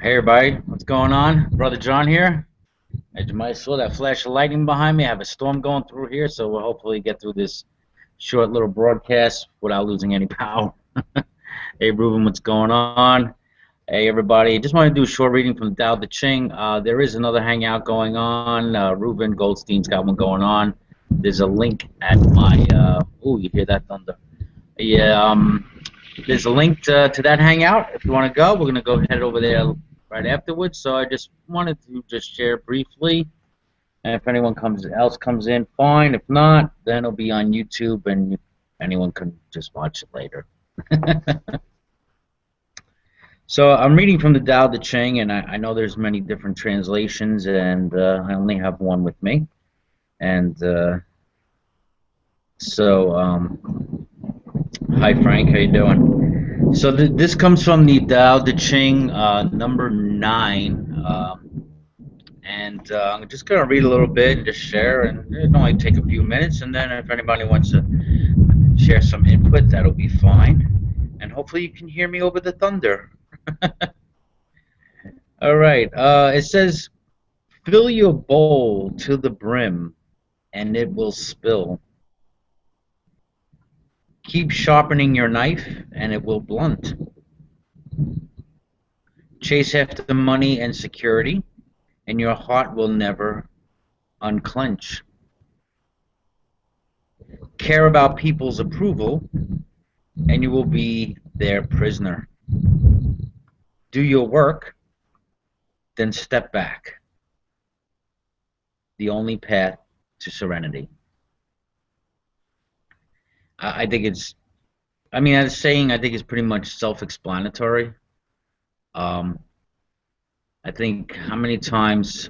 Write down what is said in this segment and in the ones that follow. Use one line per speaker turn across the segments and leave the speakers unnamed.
Hey everybody, what's going on? Brother John here. As you might have saw that flash of lightning behind me, I have a storm going through here, so we'll hopefully get through this short little broadcast without losing any power. Hey Ruben, what's going on? Hey everybody, just want to do a short reading from Tao Te Ching. There is another hangout going on. Ruben Goldstein's got one going on. There's a link at my. Oh, you hear that thunder? Yeah. There's a link to that hangout. If you want to go, we're going to go head over there right afterwards. So I just wanted to just share briefly. And if anyone else comes in, fine. If not, then it'll be on YouTube, and anyone can just watch it later. So I'm reading from the Tao Te Ching, and I know there's many different translations, and I only have one with me. And hi Frank, how you doing? So this comes from the Tao Te Ching, number 9, and I'm just gonna read a little bit and just share, and it'll only take a few minutes, and then if anybody wants to share some input, that'll be fine, and hopefully you can hear me over the thunder. All right, it says, fill your bowl to the brim, and it will spill. Keep sharpening your knife, and it will blunt. Chase after money and security, and your heart will never unclench. Care about people's approval, and you will be their prisoner. Do your work, then step back. The only path to serenity. I think it's, I mean, as saying, I think it's pretty much self-explanatory. I think, how many times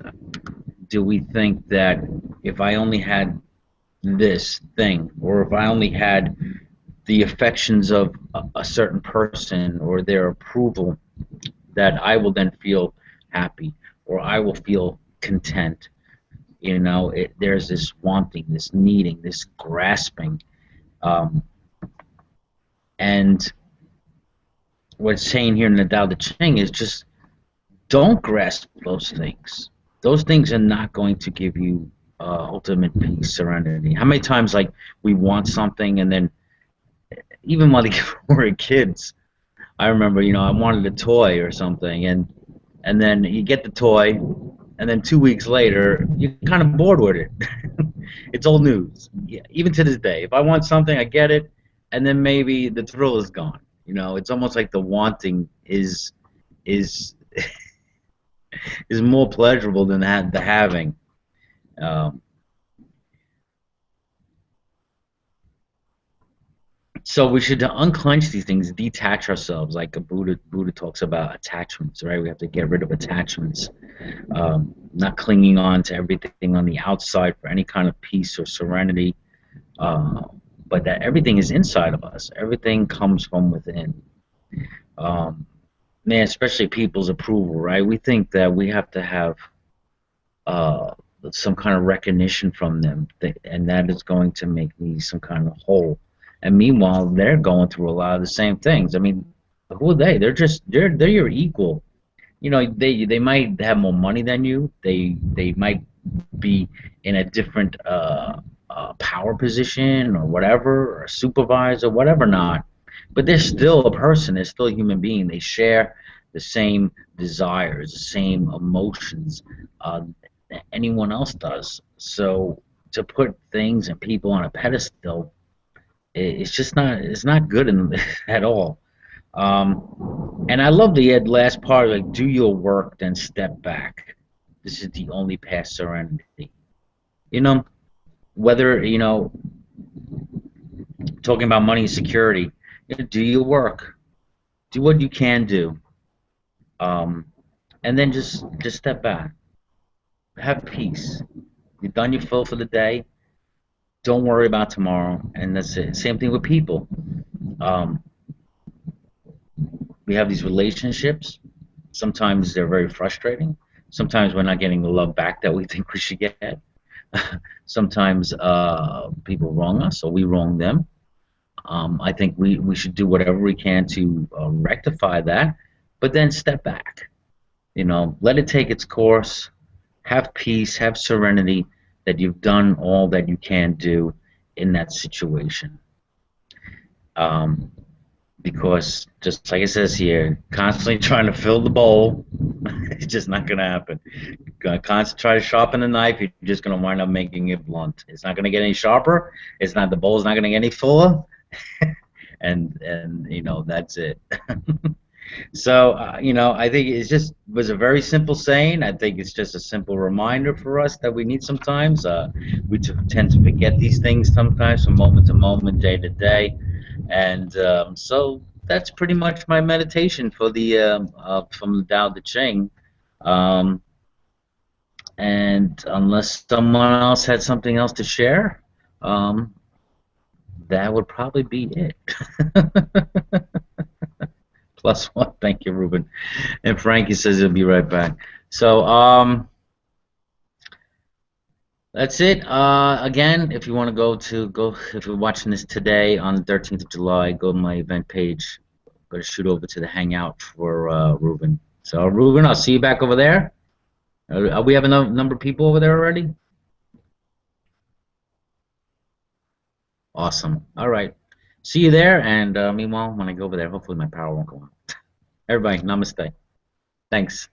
do we think that if I only had this thing, or if I only had the affections of a certain person or their approval, that I will then feel happy, or I will feel content. You know, there's this wanting, this needing, this grasping. And what's saying here in the Tao Te Ching is just don't grasp those things. Those things are not going to give you ultimate peace, serenity. How many times, like, we want something, and then even when we were kids, I remember, you know, I wanted a toy or something, and then you get the toy, and then 2 weeks later, you're kind of bored with it. It's old news. Yeah, even to this day, if I want something, I get it, and then maybe the thrill is gone. You know, it's almost like the wanting is is more pleasurable than the having. So we should unclench these things, detach ourselves, like Buddha talks about attachments, right? We have to get rid of attachments, not clinging on to everything on the outside for any kind of peace or serenity, but that everything is inside of us. Everything comes from within. Man, especially people's approval, right? We think that we have to have some kind of recognition from them, and that is going to make me some kind of whole. And meanwhile, they're going through a lot of the same things. I mean, who are they? They're your equal. You know, they might have more money than you. They might be in a different power position or whatever, or a supervisor, whatever not. But they're still a person. They're still a human being. They share the same desires, the same emotions that anyone else does. So to put things and people on a pedestal, it's just not, it's not good at all. And I love the last part, like, do your work, then step back. This is the only path to serenity. You know, whether, you know, talking about money and security, you know, do your work, do what you can do, and then just step back, have peace. You've done your fill for the day. Don't worry about tomorrow, and that's it. Same thing with people. We have these relationships. Sometimes they're very frustrating. Sometimes we're not getting the love back that we think we should get. Sometimes people wrong us, or we wrong them. I think we should do whatever we can to rectify that, but then step back. Let it take its course. Have peace, have serenity that you've done all that you can do in that situation. Um, because just like it says here, constantly trying to fill the bowl, it's just not going to happen. Going to constantly try to sharpen the knife, you're just going to wind up making it blunt. It's not going to get any sharper. It's not the bowl's not going to get any fuller, and that's it. So, I think it's just was a very simple saying. I think it's just a simple reminder for us that we need sometimes. We tend to forget these things sometimes from moment to moment, day to day. And so that's pretty much my meditation for the from the Tao Te Ching. Um, and unless someone else had something else to share, um, that would probably be it. Plus one. Thank you, Ruben. And Frankie says he'll be right back. So that's it. Again, if you want to go if you're watching this today on the 13th of July, go to my event page. Go to shoot over to the Hangout for Ruben. So Ruben, I'll see you back over there. We have a number of people over there already. Awesome. All right. See you there. And meanwhile, when I go over there, hopefully my power won't go out. Everybody, namaste. Thanks.